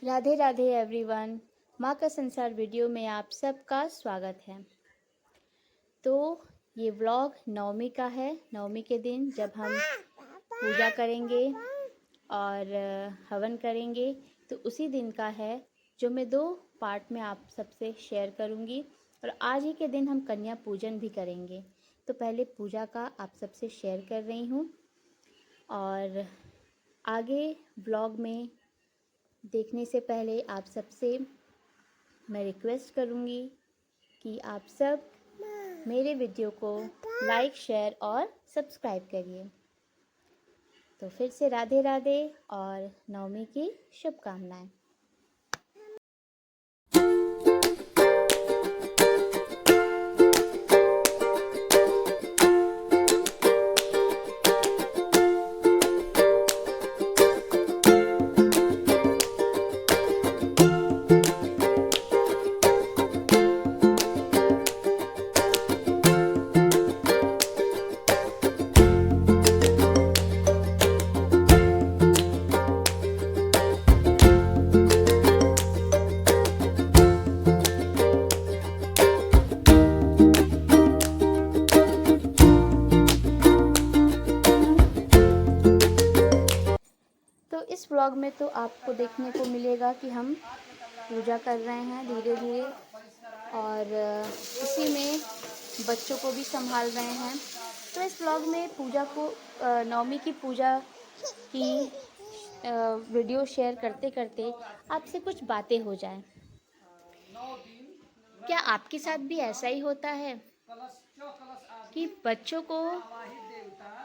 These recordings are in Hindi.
राधे राधे एवरीवन। माँ का संसार वीडियो में आप सबका स्वागत है। तो ये व्लॉग नवमी का है। नवमी के दिन जब हम पूजा करेंगे और हवन करेंगे तो उसी दिन का है, जो मैं 2 पार्ट में आप सबसे शेयर करूँगी। और आज ही के दिन हम कन्या पूजन भी करेंगे। तो पहले पूजा का आप सबसे शेयर कर रही हूँ और आगे व्लॉग में देखने से पहले आप सबसे मैं रिक्वेस्ट करूँगी कि आप सब मेरे वीडियो को लाइक, शेयर और सब्सक्राइब करिए। तो फिर से राधे राधे और नवमी की शुभकामनाएं। तो इस व्लॉग में तो आपको देखने को मिलेगा कि हम पूजा कर रहे हैं धीरे धीरे, और इसी में बच्चों को भी संभाल रहे हैं। तो इस व्लॉग में पूजा को नवमी की पूजा की वीडियो शेयर करते करते आपसे कुछ बातें हो जाएं। क्या आपके साथ भी ऐसा ही होता है कि बच्चों को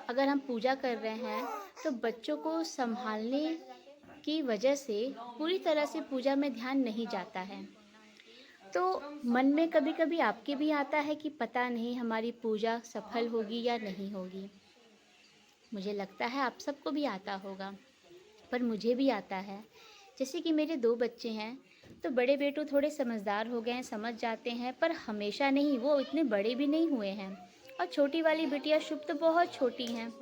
अगर हम पूजा कर रहे हैं तो बच्चों को संभालने की वजह से पूरी तरह से पूजा में ध्यान नहीं जाता है? तो मन में कभी कभी आपके भी आता है कि पता नहीं हमारी पूजा सफल होगी या नहीं होगी। मुझे लगता है आप सबको भी आता होगा, पर मुझे भी आता है। जैसे कि मेरे 2 बच्चे हैं, तो बड़े बेटू थोड़े समझदार हो गए हैं, समझ जाते हैं, पर हमेशा नहीं, वो इतने बड़े भी नहीं हुए हैं। और छोटी वाली बिटिया शुभ तो बहुत छोटी हैं,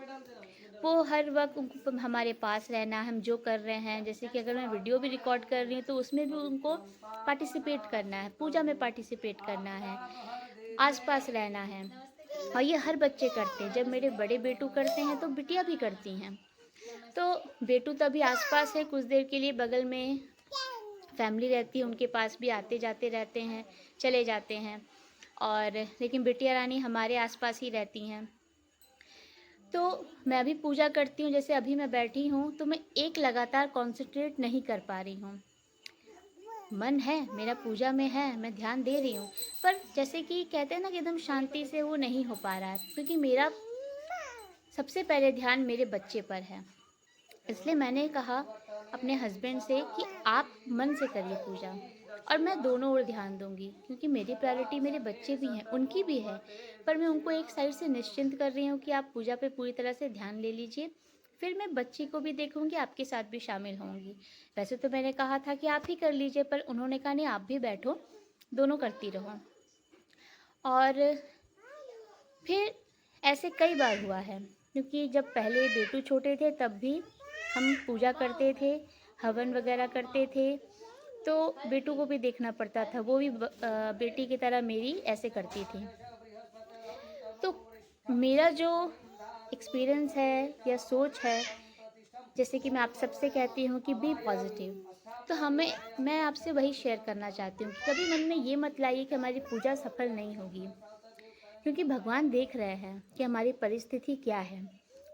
वो हर वक्त उनको हमारे पास रहना, हम जो कर रहे हैं, जैसे कि अगर मैं वीडियो भी रिकॉर्ड कर रही हूँ तो उसमें भी उनको पार्टिसिपेट करना है, पूजा में पार्टिसिपेट करना है, आसपास रहना है। और ये हर बच्चे करते हैं। जब मेरे बड़े बेटू करते हैं तो बिटिया भी करती हैं। तो बेटू तभी आसपास है, कुछ देर के लिए बगल में फैमिली रहती है, उनके पास भी आते जाते रहते हैं, चले जाते हैं। और लेकिन बिटिया रानी हमारे आसपास ही रहती हैं। तो मैं अभी पूजा करती हूँ, जैसे अभी मैं बैठी हूँ तो मैं एक लगातार कॉन्सेंट्रेट नहीं कर पा रही हूँ। मन है मेरा पूजा में है, मैं ध्यान दे रही हूँ, पर जैसे कि कहते हैं ना कि एकदम शांति से वो नहीं हो पा रहा है, क्योंकि मेरा सबसे पहले ध्यान मेरे बच्चे पर है। इसलिए मैंने कहा अपने हस्बैंड से कि आप मन से करिए पूजा और मैं दोनों ओर ध्यान दूंगी, क्योंकि मेरी प्रायोरिटी मेरे बच्चे भी हैं, उनकी भी है। पर मैं उनको एक साइड से निश्चिंत कर रही हूँ कि आप पूजा पे पूरी तरह से ध्यान ले लीजिए, फिर मैं बच्ची को भी देखूंगी, आपके साथ भी शामिल होंगी। वैसे तो मैंने कहा था कि आप ही कर लीजिए, पर उन्होंने कहा नहीं, आप भी बैठो, दोनों करती रहो। और फिर ऐसे कई बार हुआ है, क्योंकि जब पहले बेटू छोटे थे तब भी हम पूजा करते थे, हवन वगैरह करते थे, तो बेटू को भी देखना पड़ता था, वो भी बेटी की तरह मेरी ऐसे करती थी। तो मेरा जो एक्सपीरियंस है या सोच है, जैसे कि मैं आप सबसे कहती हूँ कि बी पॉजिटिव, तो मैं आपसे वही शेयर करना चाहती हूँ कि कभी मन में ये मत लाइए कि हमारी पूजा सफल नहीं होगी, क्योंकि भगवान देख रहे हैं कि हमारी परिस्थिति क्या है।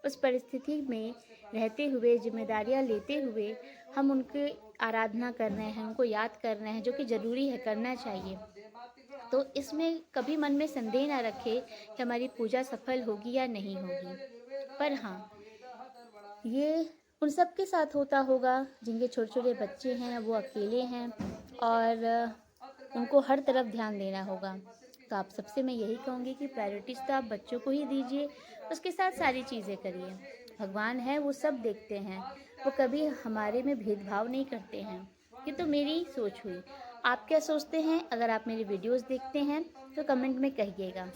उस परिस्थिति में रहते हुए, जिम्मेदारियां लेते हुए हम उनकी आराधना कर रहे हैं, उनको याद कर रहे हैं, जो कि ज़रूरी है, करना चाहिए। तो इसमें कभी मन में संदेह ना रखे कि हमारी पूजा सफल होगी या नहीं होगी। पर हाँ, ये उन सब के साथ होता होगा जिनके छोटे छोटे बच्चे हैं, वो अकेले हैं और उनको हर तरफ ध्यान देना होगा। तो आप सबसे मैं यही कहूँगी कि प्रायोरिटीज़ तो आप बच्चों को ही दीजिए, उसके साथ सारी चीज़ें करिए। भगवान है, वो सब देखते हैं, वो कभी हमारे में भेदभाव नहीं करते हैं। ये तो मेरी सोच हुई। आप क्या सोचते हैं? अगर आप मेरी वीडियोस देखते हैं तो कमेंट में कहिएगा।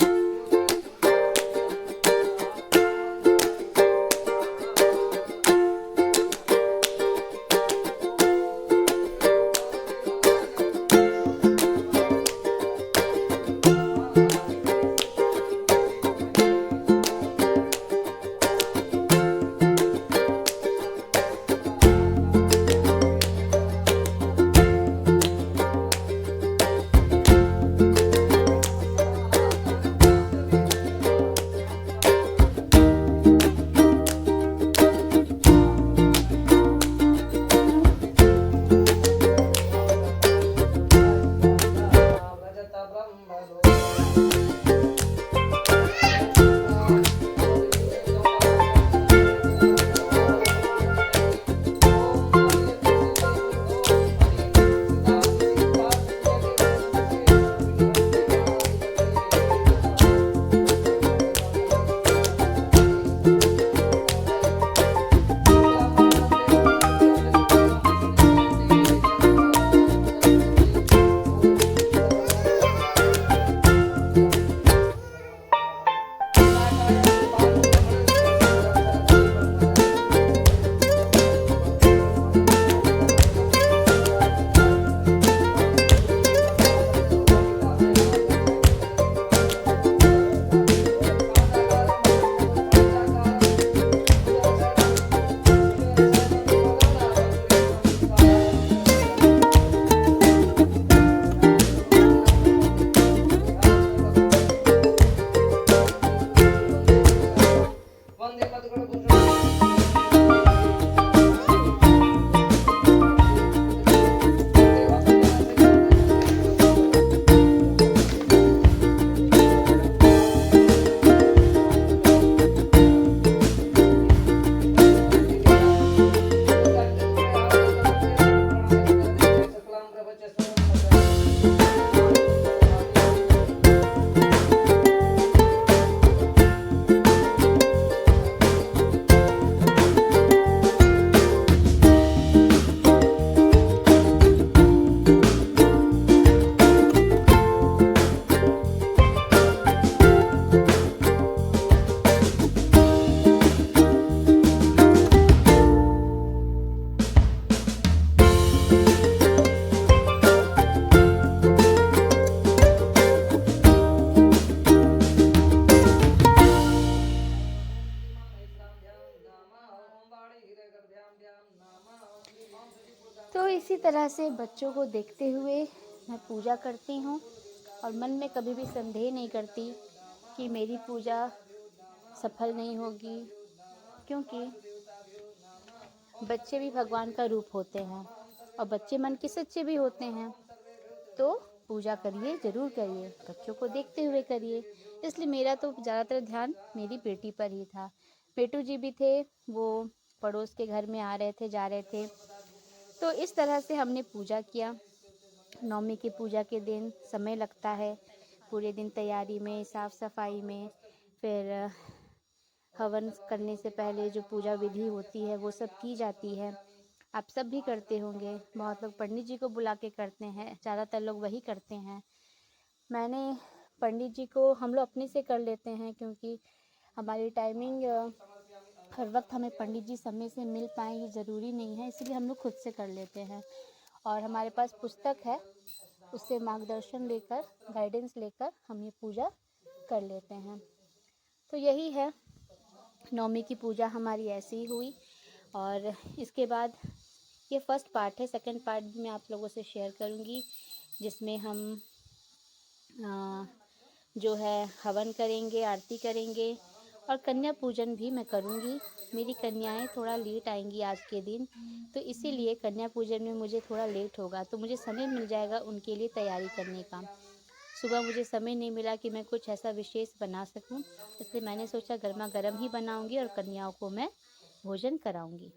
तो इसी तरह से बच्चों को देखते हुए मैं पूजा करती हूँ और मन में कभी भी संदेह नहीं करती कि मेरी पूजा सफल नहीं होगी, क्योंकि बच्चे भी भगवान का रूप होते हैं और बच्चे मन के सच्चे भी होते हैं। तो पूजा करिए, ज़रूर करिए, बच्चों को देखते हुए करिए। इसलिए मेरा तो ज़्यादातर ध्यान मेरी बेटी पर ही था। बेटू जी भी थे, वो पड़ोस के घर में आ रहे थे, जा रहे थे। तो इस तरह से हमने पूजा किया। नवमी की पूजा के दिन समय लगता है, पूरे दिन तैयारी में, साफ़ सफाई में, फिर हवन करने से पहले जो पूजा विधि होती है वो सब की जाती है। आप सब भी करते होंगे, बहुत लोग पंडित जी को बुला के करते हैं, ज़्यादातर लोग वही करते हैं। मैंने पंडित जी को हम लोग अपने से कर लेते हैं, क्योंकि हमारी टाइमिंग हर वक्त हमें पंडित जी समय से मिल पाएँ ये ज़रूरी नहीं है, इसलिए हम लोग खुद से कर लेते हैं। और हमारे पास पुस्तक है, उससे मार्गदर्शन लेकर, गाइडेंस लेकर हम ये पूजा कर लेते हैं। तो यही है, नवमी की पूजा हमारी ऐसी ही हुई। और इसके बाद ये फर्स्ट पार्ट है, सेकंड पार्ट भी मैं आप लोगों से शेयर करूँगी, जिसमें हम जो है हवन करेंगे, आरती करेंगे और कन्या पूजन भी मैं करूँगी। मेरी कन्याएं थोड़ा लेट आएंगी आज के दिन, तो इसीलिए कन्या पूजन में मुझे थोड़ा लेट होगा, तो मुझे समय मिल जाएगा उनके लिए तैयारी करने का। सुबह मुझे समय नहीं मिला कि मैं कुछ ऐसा विशेष बना सकूं, इसलिए मैंने सोचा गर्मा गर्म ही बनाऊंगी और कन्याओं को मैं भोजन कराऊंगी।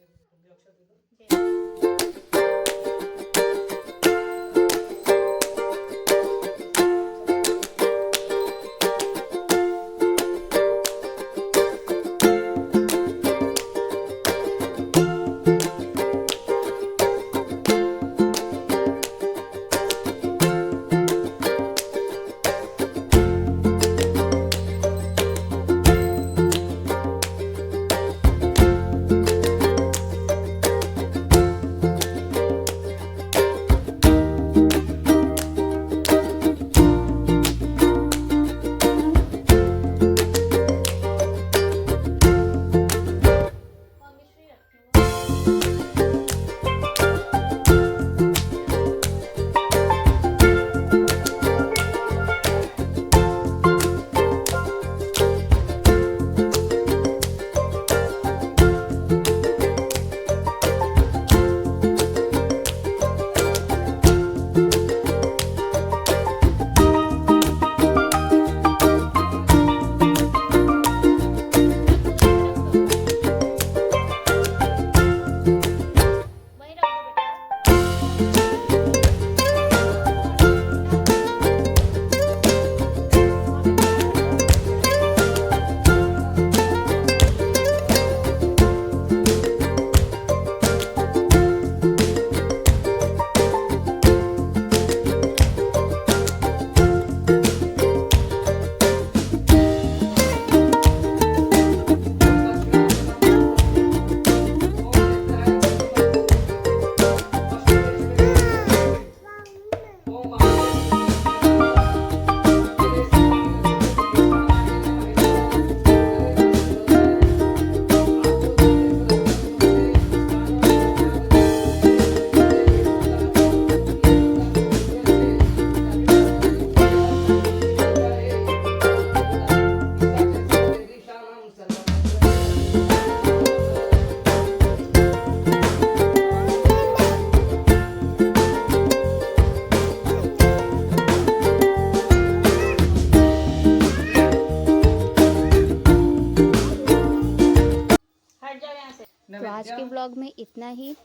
तो आज के ब्लॉग में इतना ही।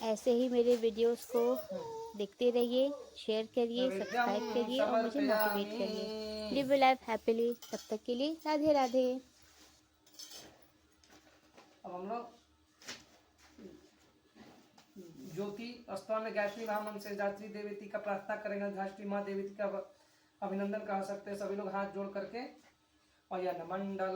ऐसे ही मेरे वीडियोस को देखते रहिए, शेयर करिए, सब्सक्राइब करिए और मुझे मोटिवेट करिए। Live life happily. तब तक के लिए राधे राधे। अब हम लोग ज्योति अस्तवा में गायत्री महामंत्र से गायत्री देवी का प्रार्थना करेंगे। गायत्री माँ देवी का अभिनंदन कर सकते हैं सभी लोग हाथ जोड़ करके। और यह मंडला